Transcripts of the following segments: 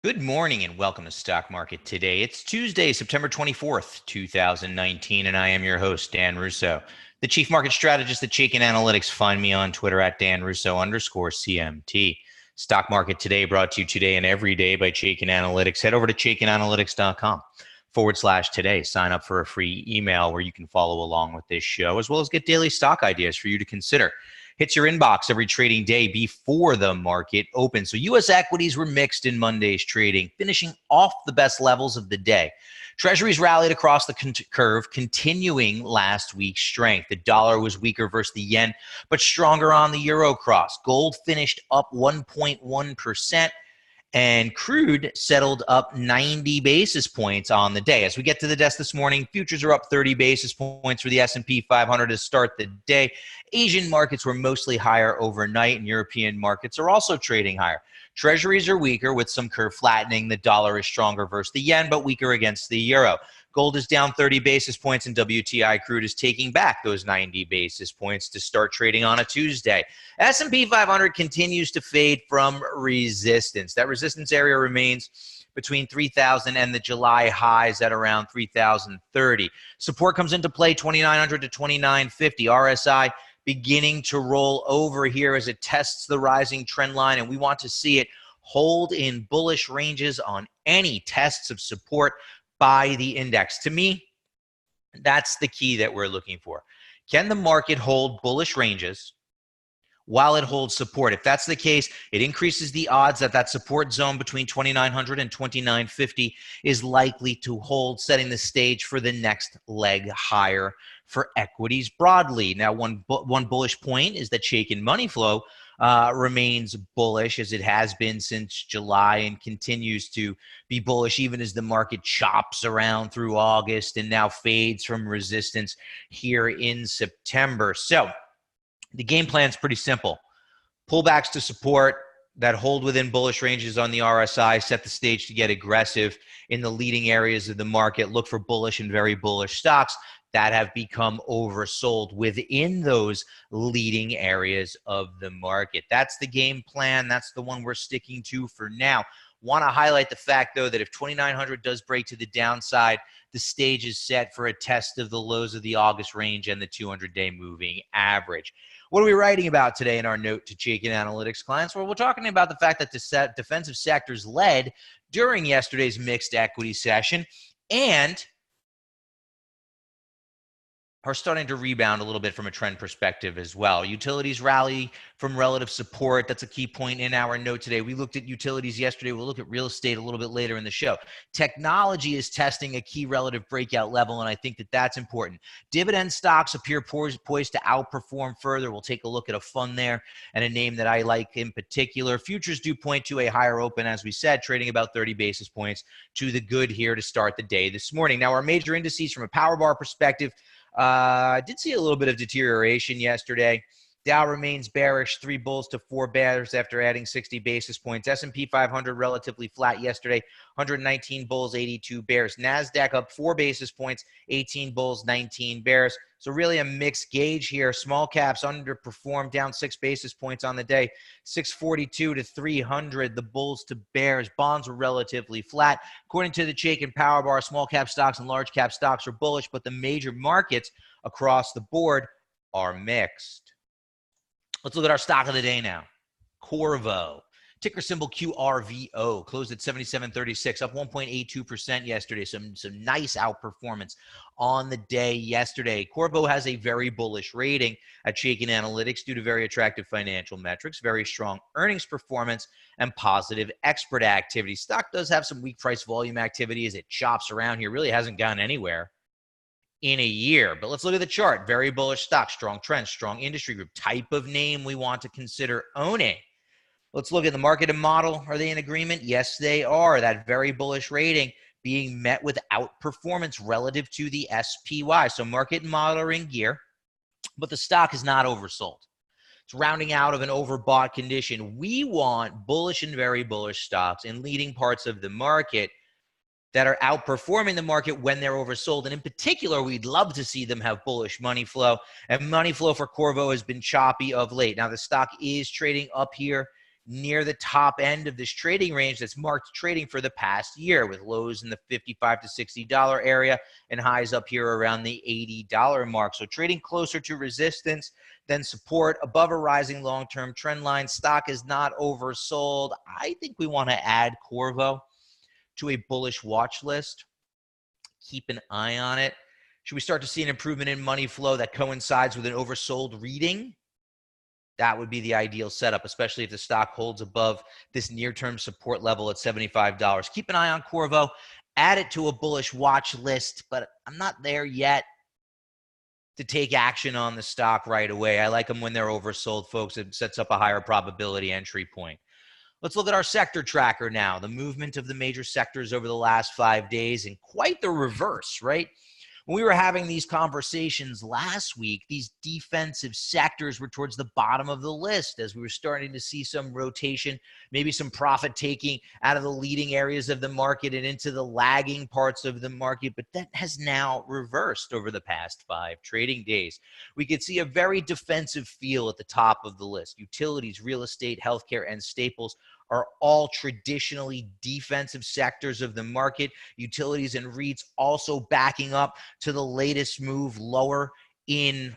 Good morning and welcome to Stock Market Today. It's Tuesday, September 24th, 2019, and I am your host, Dan Russo, the Chief Market Strategist at Chaikin Analytics. Find me on Twitter at @DanRusso_CMT. Stock Market Today brought to you today and every day by Chaikin Analytics. Head over to chaikinanalytics.com/today. Sign up for a free email where you can follow along with this show, as well as get daily stock ideas for you to consider. Hits your inbox every trading day before the market opens. So U.S. equities were mixed in Monday's trading, finishing off the best levels of the day. Treasuries rallied across the curve, continuing last week's strength. The dollar was weaker versus the yen, but stronger on the euro cross. Gold finished up 1.1%. And crude settled up 90 basis points on the day. As we get to the desk this morning, futures are up 30 basis points for the S&P 500 to start the day. Asian markets were mostly higher overnight, and European markets are also trading higher. Treasuries are weaker with some curve flattening. The dollar is stronger versus the yen, but weaker against the euro. Gold is down 30 basis points, and WTI crude is taking back those 90 basis points to start trading on a Tuesday. S&P 500 continues to fade from resistance. That resistance area remains between 3,000 and the July highs at around 3,030. Support comes into play 2,900 to 2,950. RSI beginning to roll over here as it tests the rising trend line, and we want to see it hold in bullish ranges on any tests of support by the index. To me, that's the key that we're looking for. Can the market hold bullish ranges while it holds support? If that's the case, it increases the odds that that support zone between 2,900 and 2,950 is likely to hold, setting the stage for the next leg higher for equities broadly. Now, one bullish point is that Chaikin money flow remains bullish, as it has been since July, and continues to be bullish even as the market chops around through August and now fades from resistance here in September. So the game plan is pretty simple. Pullbacks to support that hold within bullish ranges on the RSI set the stage to get aggressive in the leading areas of the market. Look for bullish and very bullish stocks that have become oversold within those leading areas of the market. That's the game plan. That's the one we're sticking to for now. Want to highlight the fact, though, that if 2,900 does break to the downside, the stage is set for a test of the lows of the August range and the 200-day moving average. What are we writing about today in our note to Chaikin Analytics clients? Well, we're talking about the fact that the defensive sectors led during yesterday's mixed equity session and are starting to rebound a little bit from a trend perspective as well. Utilities rally from relative support. That's a key point in our note today. We looked at utilities yesterday. We'll look at real estate a little bit later in the show. Technology is testing a key relative breakout level, and I think that that's important. Dividend stocks appear poised to outperform further. We'll take a look at a fund there and a name that I like in particular. Futures do point to a higher open, as we said, trading about 30 basis points to the good here to start the day this morning. Now, our major indices from a power bar perspective, I did see a little bit of deterioration yesterday. Dow remains bearish, 3 bulls to 4 bears after adding 60 basis points. S&P 500 relatively flat yesterday, 119 bulls, 82 bears. NASDAQ up 4 basis points, 18 bulls, 19 bears. So really a mixed gauge here. Small caps underperformed, down 6 basis points on the day, 642 to 300, the bulls to bears. Bonds were relatively flat. According to the Chaikin Power Bar, small cap stocks and large cap stocks are bullish, but the major markets across the board are mixed. Let's look at our stock of the day now. Qorvo, ticker symbol QRVO, closed at 77.36, up 1.82% yesterday. Some nice outperformance on the day yesterday. Qorvo has a very bullish rating at Chaikin Analytics due to very attractive financial metrics, very strong earnings performance, and positive expert activity. Stock does have some weak price volume activity as it chops around here. Really hasn't gone anywhere in a year. But let's look at the chart. Very bullish stock, strong trend, strong industry group, type of name we want to consider owning. Let's look at the market and model. Are they in agreement? Yes, they are. That very bullish rating being met with outperformance relative to the SPY. So market and model are in gear, but the stock is not oversold. It's rounding out of an overbought condition. We want bullish and very bullish stocks in leading parts of the market that are outperforming the market when they're oversold. And in particular, we'd love to see them have bullish money flow. And money flow for Qorvo has been choppy of late. Now, the stock is trading up here near the top end of this trading range that's marked trading for the past year, with lows in the $55 to $60 area and highs up here around the $80 mark. So trading closer to resistance than support, above a rising long-term trend line. Stock is not oversold. I think we want to add Corvo to a bullish watch list. Keep an eye on it. Should we start to see an improvement in money flow that coincides with an oversold reading? That would be the ideal setup, especially if the stock holds above this near-term support level at $75. Keep an eye on Corvo. Add it to a bullish watch list, but I'm not there yet to take action on the stock right away. I like them when they're oversold, folks. It sets up a higher probability entry point. Let's look at our sector tracker now. The movement of the major sectors over the last 5 days, and quite the reverse, right? When we were having these conversations last week, these defensive sectors were towards the bottom of the list as we were starting to see some rotation, maybe some profit taking out of the leading areas of the market and into the lagging parts of the market. But that has now reversed over the past 5 trading days. We could see a very defensive feel at the top of the list. Utilities, real estate, healthcare, and staples are all traditionally defensive sectors of the market. Utilities and REITs also backing up to the latest move lower in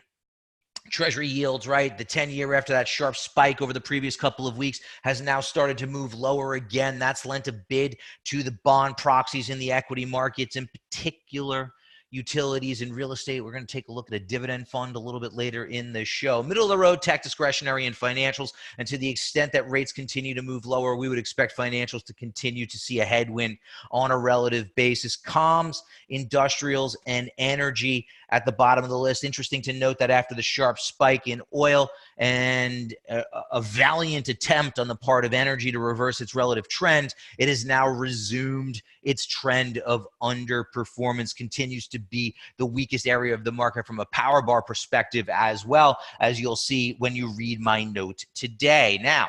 Treasury yields, right? The 10-year after that sharp spike over the previous couple of weeks has now started to move lower again. That's lent a bid to the bond proxies in the equity markets, in particular utilities and real estate. We're going to take a look at a dividend fund a little bit later in the show. Middle of the road, tech, discretionary, and financials. And to the extent that rates continue to move lower, we would expect financials to continue to see a headwind on a relative basis. Comms, industrials, and energy at the bottom of the list. Interesting to note that after the sharp spike in oil and a valiant attempt on the part of energy to reverse its relative trend, it has now resumed its trend of underperformance, continues to be the weakest area of the market from a power bar perspective, as well as you'll see when you read my note today. Now,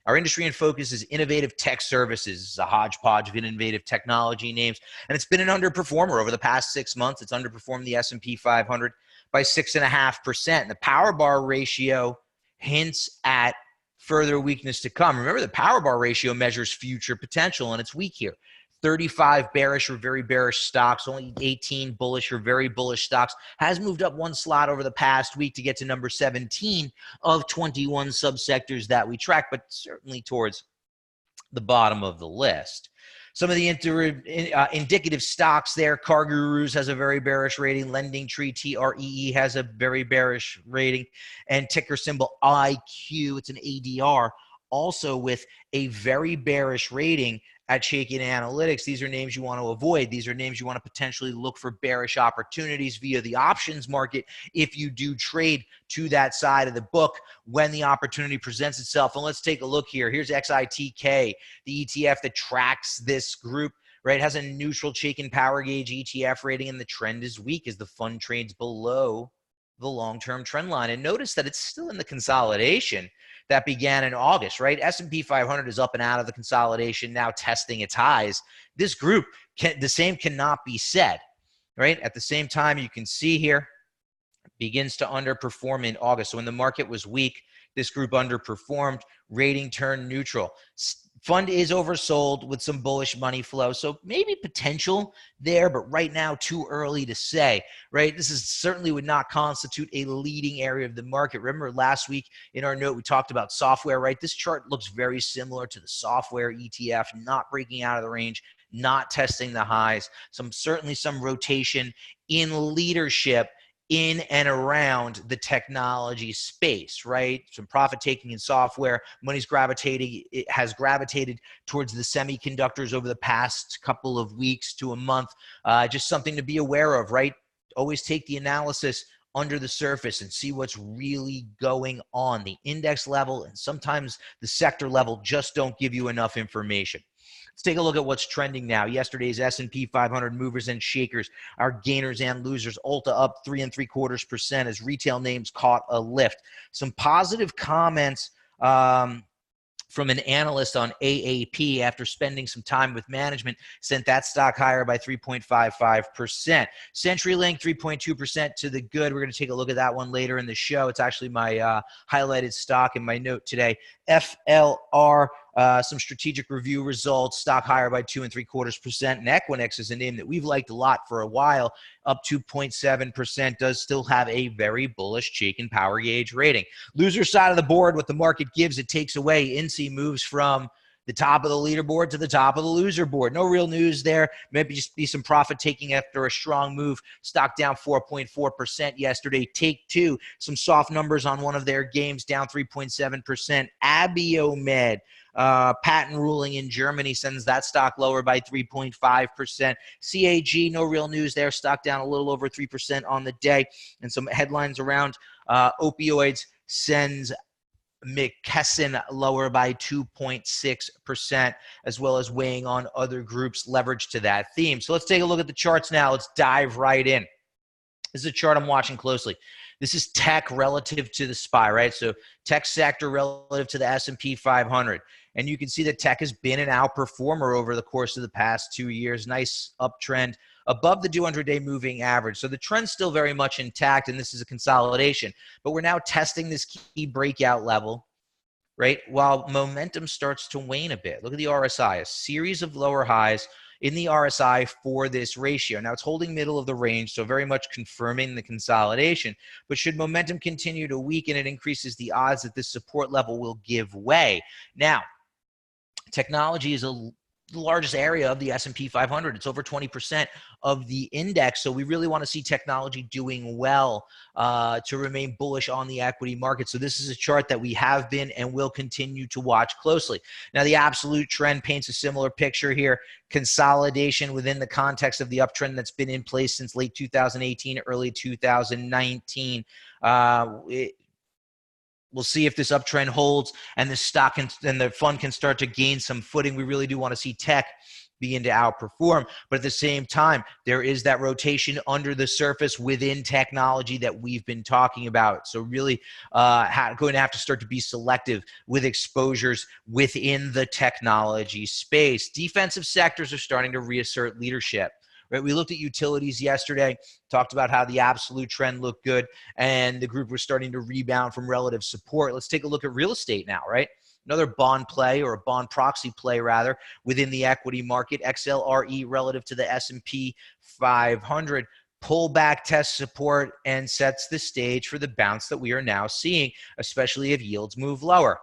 our industry in focus is innovative tech services. It's a hodgepodge of innovative technology names, and it's been an underperformer over the past 6 months. It's underperformed the S&P 500 by 6.5%. The power bar ratio hints at further weakness to come. Remember, the power bar ratio measures future potential, and it's weak here. 35 bearish or very bearish stocks, only 18 bullish or very bullish stocks, has moved up 1 slot over the past week to get to number 17 of 21 subsectors that we track, but certainly towards the bottom of the list. Some of the indicative stocks there, CarGurus has a very bearish rating, LendingTree, TREE has a very bearish rating, and ticker symbol IQ, it's an ADR, also with a very bearish rating at Chaikin Analytics. These are names you want to avoid. These are names you want to potentially look for bearish opportunities via the options market if you do trade to that side of the book when the opportunity presents itself. And let's take a look here. Here's XITK, the ETF that tracks this group, right? It has a neutral Chaikin Power Gauge ETF rating, and the trend is weak as the fund trades below the long-term trend line. And notice that it's still in the consolidation that began in August, right? S&P 500 is up and out of the consolidation, now testing its highs. This group, the same cannot be said, right? At the same time, you can see here, begins to underperform in August. So when the market was weak, this group underperformed, rating turned neutral. Fund is oversold with some bullish money flow. So maybe potential there, but right now too early to say, right? This is certainly would not constitute a leading area of the market. Remember last week in our note, we talked about software, right? This chart looks very similar to the software ETF, not breaking out of the range, not testing the highs. Certainly some rotation in leadership in and around the technology space, right? Some profit taking in software. Money's gravitating, it has gravitated towards the semiconductors over the past couple of weeks to a month. Just something to be aware of, right? Always take the analysis under the surface and see what's really going on. The index level and sometimes the sector level just don't give you enough information. Let's take a look at what's trending now. Yesterday's S&P 500 movers and shakers, our gainers and losers. Ulta up 3 3/4% as retail names caught a lift. Some positive comments from an analyst on AAP after spending some time with management, sent that stock higher by 3.55%. CenturyLink, 3.2% to the good. We're going to take a look at that one later in the show. It's actually my highlighted stock in my note today. FLR, some strategic review results, stock higher by 2.75%. And Equinix is a name that we've liked a lot for a while, up 2.7%, does still have a very bullish Chaikin power gauge rating. Loser side of the board, what the market gives, it takes away. INSEE moves from the top of the leaderboard to the top of the loser board. No real news there. Maybe just be some profit taking after a strong move. Stock down 4.4% yesterday. Take Two, some soft numbers on one of their games, down 3.7%. Abiomed, patent ruling in Germany sends that stock lower by 3.5%. CAG, no real news there. Stock down a little over 3% on the day. And some headlines around opioids sends McKesson lower by 2.6%, as well as weighing on other groups leveraged to that theme. So let's take a look at the charts now. Let's dive right in. This is a chart I'm watching closely. This is tech relative to the SPY, right? So tech sector relative to the S&P 500. And you can see that tech has been an outperformer over the course of the past 2 years. Nice uptrend above the 200-day moving average. So the trend's still very much intact, and this is a consolidation. But we're now testing this key breakout level, right, while momentum starts to wane a bit. Look at the RSI, a series of lower highs in the RSI for this ratio. Now, it's holding middle of the range, so very much confirming the consolidation. But should momentum continue to weaken, it increases the odds that this support level will give way. Now, technology is the largest area of the S&P 500. It's over 20% of the index. So we really want to see technology doing well to remain bullish on the equity market. So this is a chart that we have been and will continue to watch closely. Now, the absolute trend paints a similar picture here. Consolidation within the context of the uptrend that's been in place since late 2018, early 2019. We'll see if this uptrend holds and the stock and the fund can start to gain some footing. We really do want to see tech begin to outperform. But at the same time, there is that rotation under the surface within technology that we've been talking about. So really going to have to start to be selective with exposures within the technology space. Defensive sectors are starting to reassert leadership. Right, we looked at utilities yesterday, talked about how the absolute trend looked good, and the group was starting to rebound from relative support. Let's take a look at real estate now, right? Another bond play, or a bond proxy play rather, within the equity market. XLRE relative to the S&P 500. Pullback test support and sets the stage for the bounce that we are now seeing, especially if yields move lower.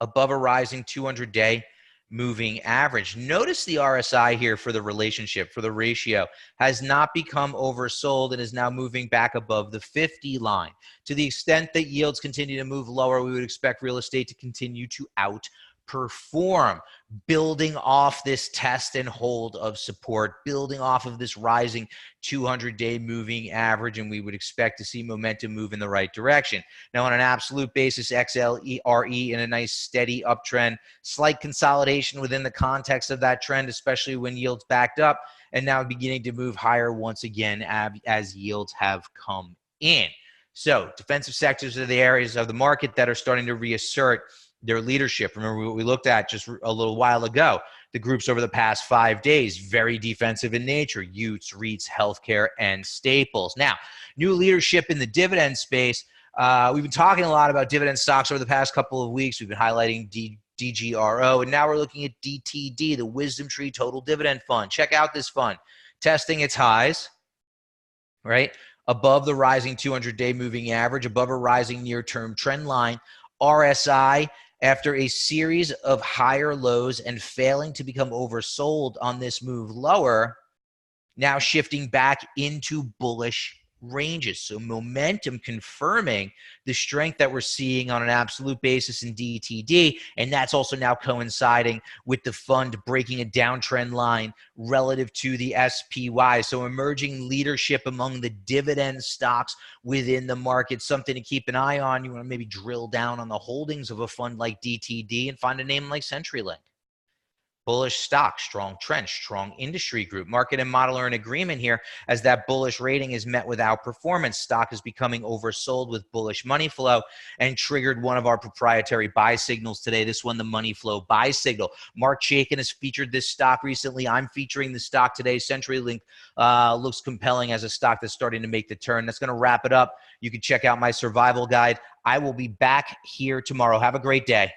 Above a rising 200-day moving average. Notice the RSI here for the relationship, for the ratio, has not become oversold and is now moving back above the 50 line. To the extent that yields continue to move lower, we would expect real estate to continue to outperform, building off this test and hold of support, building off of this rising 200-day moving average, and we would expect to see momentum move in the right direction. Now, on an absolute basis, XLRE in a nice steady uptrend, slight consolidation within the context of that trend, especially when yields backed up, and now beginning to move higher once again as yields have come in. So defensive sectors are the areas of the market that are starting to reassert their leadership. Remember what we looked at just a little while ago. The groups over the past 5 days, very defensive in nature. Utes, REITs, healthcare, and staples. Now, new leadership in the dividend space. We've been talking a lot about dividend stocks over the past couple of weeks. We've been highlighting DGRO, and now we're looking at DTD, the Wisdom Tree Total Dividend Fund. Check out this fund. Testing its highs, right? Above the rising 200-day moving average, above a rising near-term trend line. RSI, after a series of higher lows and failing to become oversold on this move lower, now shifting back into bullish ranges. So momentum confirming the strength that we're seeing on an absolute basis in DTD, and that's also now coinciding with the fund breaking a downtrend line relative to the SPY. So emerging leadership among the dividend stocks within the market, something to keep an eye on. You want to maybe drill down on the holdings of a fund like DTD and find a name like CenturyLink. Bullish stock, strong trend, strong industry group. Market and model are in agreement here as that bullish rating is met with outperformance. Stock is becoming oversold with bullish money flow and triggered one of our proprietary buy signals today. This one, the money flow buy signal. Mark Chaikin has featured this stock recently. I'm featuring the stock today. CenturyLink looks compelling as a stock that's starting to make the turn. That's going to wrap it up. You can check out my survival guide. I will be back here tomorrow. Have a great day.